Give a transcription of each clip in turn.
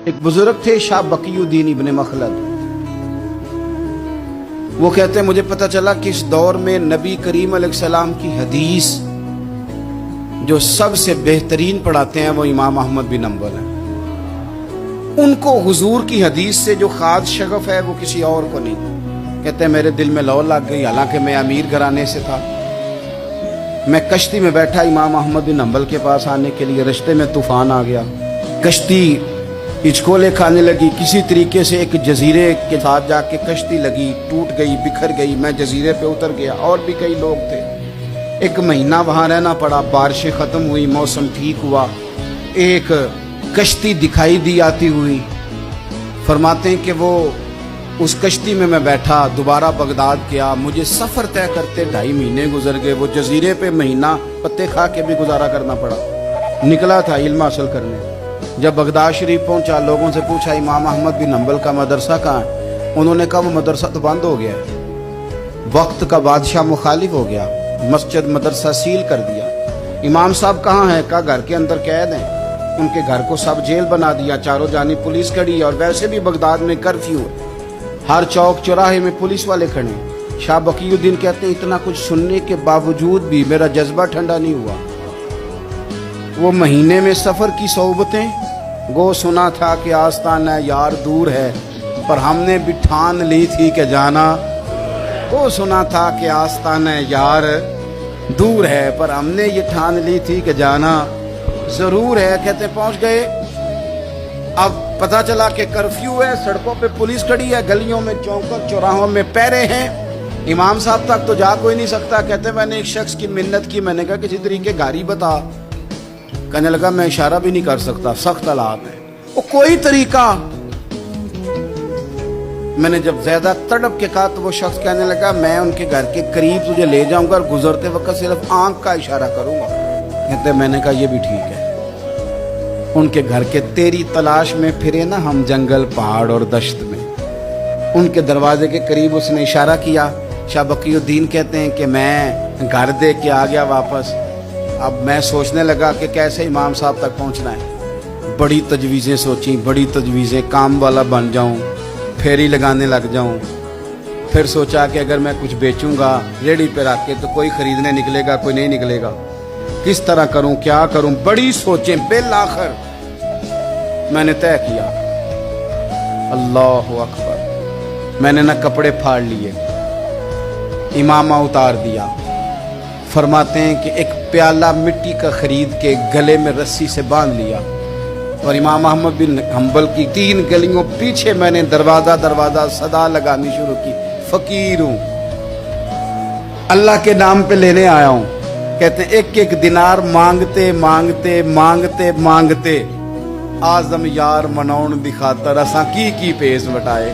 ایک بزرگ تھے شاہ بقیُدین ابن مخلد، وہ کہتے ہیں مجھے پتہ چلا کہ اس دور میں نبی کریم علیہ السلام کی حدیث جو سب سے بہترین پڑھاتے ہیں وہ امام احمد بن حنبل ہیں۔ ان کو حضور کی حدیث سے جو خاص شغف ہے وہ کسی اور کو نہیں۔ کہتے ہیں میرے دل میں لو لگ گئی، حالانکہ میں امیر گھرانے سے تھا۔ میں کشتی میں بیٹھا امام احمد بن حنبل کے پاس آنے کے لیے، رستے میں طوفان آ گیا، کشتی ہچکولے کھانے لگی، کسی طریقے سے ایک جزیرے کے ساتھ جا کے کشتی لگی، ٹوٹ گئی، بکھر گئی، میں جزیرے پہ اتر گیا، اور بھی کئی لوگ تھے۔ ایک مہینہ وہاں رہنا پڑا، بارشیں ختم ہوئی، موسم ٹھیک ہوا، ایک کشتی دکھائی دی آتی ہوئی۔ فرماتے ہیں کہ وہ اس کشتی میں بیٹھا، دوبارہ بغداد گیا، مجھے سفر طے کرتے 2.5 مہینے گزر گئے، وہ جزیرے پہ مہینہ پتے کھا کے بھی گزارا کرنا پڑا۔ نکلا تھا علم حاصل کرنے، جب بغداد شریف پہنچا، لوگوں سے پوچھا امام احمد بن حنبل کا مدرسہ کہاں ہے؟ انہوں نے کہا وہ مدرسہ تو بند ہو گیا ہے، وقت کا بادشاہ مخالف ہو گیا، مسجد مدرسہ سیل کر دیا۔ امام صاحب کہاں ہیں؟ کہا گھر کے اندر قید ہیں۔ ان کے گھر کو سب جیل بنا دیا، چاروں جانب پولیس کھڑی ہے، اور ویسے بھی بغداد میں کرفیو ہے، ہر چوک چوراہے میں پولیس والے کھڑے ہیں۔ شاہ بقیُدین کہتے ہیں اتنا کچھ سننے کے باوجود بھی میرا جذبہ ٹھنڈا نہیں ہوا۔ وہ مہینے میں سفر کی صحبتیں، گو سنا تھا کہ آستانہ یار دور ہے، پر ہم نے بھی ٹھان لی تھی کہ جانا۔ گو سنا تھا کہ آستانہ یار دور ہے، پر ہم نے یہ ٹھان لی تھی کہ جانا ضرور ہے۔ کہتے پہنچ گئے، اب پتہ چلا کہ کرفیو ہے، سڑکوں پہ پولیس کھڑی ہے، گلیوں میں چوکوں چوراہوں میں پہرے ہیں، امام صاحب تک تو جا کوئی نہیں سکتا۔ کہتے میں نے ایک شخص کی منت کی، میں نے کہا کسی طریقے گاڑی بتا۔ کہنے لگا میں اشارہ بھی نہیں کر سکتا، سخت حالات ہے۔ وہ کوئی طریقہ، میں نے جب زیادہ تڑپ کے کہا تو وہ شخص کہنے لگا میں ان کے گھر کے قریب تجھے لے جاؤں گا اور گزرتے وقت صرف آنکھ کا اشارہ کروں گا۔ کہتے میں نے کہا یہ بھی ٹھیک ہے۔ ان کے گھر کے تیری تلاش میں پھرے نا ہم جنگل پہاڑ اور دشت میں، ان کے دروازے کے قریب اس نے اشارہ کیا۔ شاہ بقیُدین کہتے ہیں کہ میں گھر دے کے آ گیا واپس۔ اب میں سوچنے لگا کہ کیسے امام صاحب تک پہنچنا ہے۔ بڑی تجویزیں سوچیں، بڑی تجویزیں، کام والا بن جاؤں، پھیری لگانے لگ جاؤں۔ پھر سوچا کہ اگر میں کچھ بیچوں گا ریڑھی پہ رکھ کے تو کوئی خریدنے نکلے گا، کوئی نہیں نکلے گا، کس طرح کروں، کیا کروں، بڑی سوچیں۔ بالآخر میں نے طے کیا، اللہ اکبر، میں نے نہ کپڑے پھاڑ لیے، امامہ اتار دیا۔ فرماتے ہیں کہ ایک پیالہ مٹی کا خرید کے گلے میں رسی سے باندھ لیا، اور امام احمد بن حنبل کی 3 گلیوں پیچھے میں نے دروازہ دروازہ صدا لگانی شروع کی، فقیر ہوں، اللہ کے نام پہ لینے آیا ہوں۔ کہتے ہیں ایک ایک دینار مانگتے مانگتے مانگتے مانگتے آزم یار مناؤن دی خاطر اساں کی پیس وٹائے۔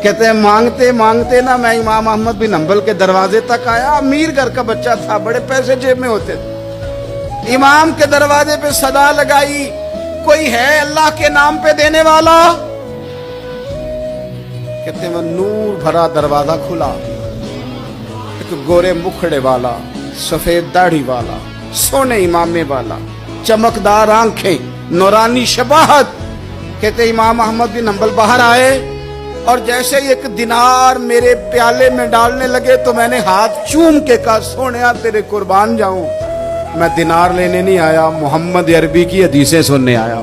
کہتے ہیں مانگتے مانگتے نا میں امام احمد بن حنبل کے دروازے تک آیا۔ امیر گھر کا بچہ تھا، بڑے پیسے جیب میں ہوتے تھے۔ امام کے دروازے پہ صدا لگائی، کوئی ہے اللہ کے نام پہ دینے والا؟ کہتے ہیں وہ نور بھرا دروازہ کھلا، ایک گورے مکھڑے والا، سفید داڑھی والا، سونے امامے والا، چمکدار آنکھیں، نورانی شباہت۔ کہتے امام احمد بن حنبل باہر آئے، اور جیسے ایک دینار میرے پیالے میں ڈالنے لگے تو میں نے ہاتھ چوم کے کہا سونیا تیرے قربان جاؤں، میں دینار لینے نہیں آیا، محمد عربی کی حدیثیں سننے آیا۔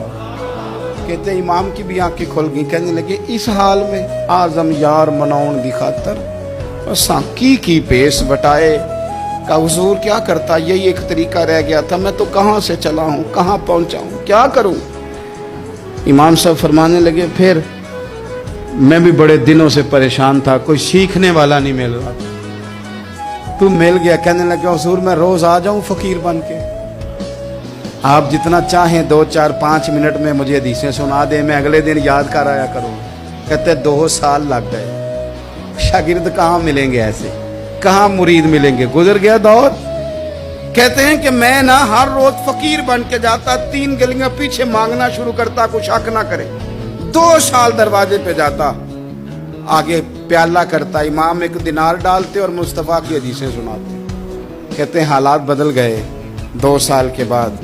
کہتے امام کی بھی آنکھیں کھل گئی، کہنے لگے اس حال میں آزم یار مناؤن دی خاطر اساں کی پیس بٹائے۔ کہا حضور کیا کرتا، یہی ایک طریقہ رہ گیا تھا، میں تو کہاں سے چلا ہوں، کہاں پہنچا ہوں، کیا کروں؟ امام صاحب فرمانے لگے پھر میں بھی بڑے دنوں سے پریشان تھا، کوئی سیکھنے والا نہیں مل رہا، تو مل گیا۔ کہنے لگا حضور میں روز آ جاؤں فقیر بن کے، آپ جتنا چاہیں 2 4 5 منٹ میں مجھے حدیثیں سنا دیں، میں اگلے دن یاد کر آیا کروں۔ کہتے 2 سال لگ گئے، شاگرد کہاں ملیں گے ایسے، کہاں مرید ملیں گے، گزر گیا دور۔ کہتے ہیں کہ میں نہ ہر روز فقیر بن کے جاتا، 3 گلیاں پیچھے مانگنا شروع کرتا، کچھ حق نہ کرے، 2 سال دروازے پہ جاتا، آگے پیالہ کرتا، امام 1 دینار ڈالتے اور مصطفیٰ کی حدیثیں سناتے۔ کہتے ہیں حالات بدل گئے، 2 سال کے بعد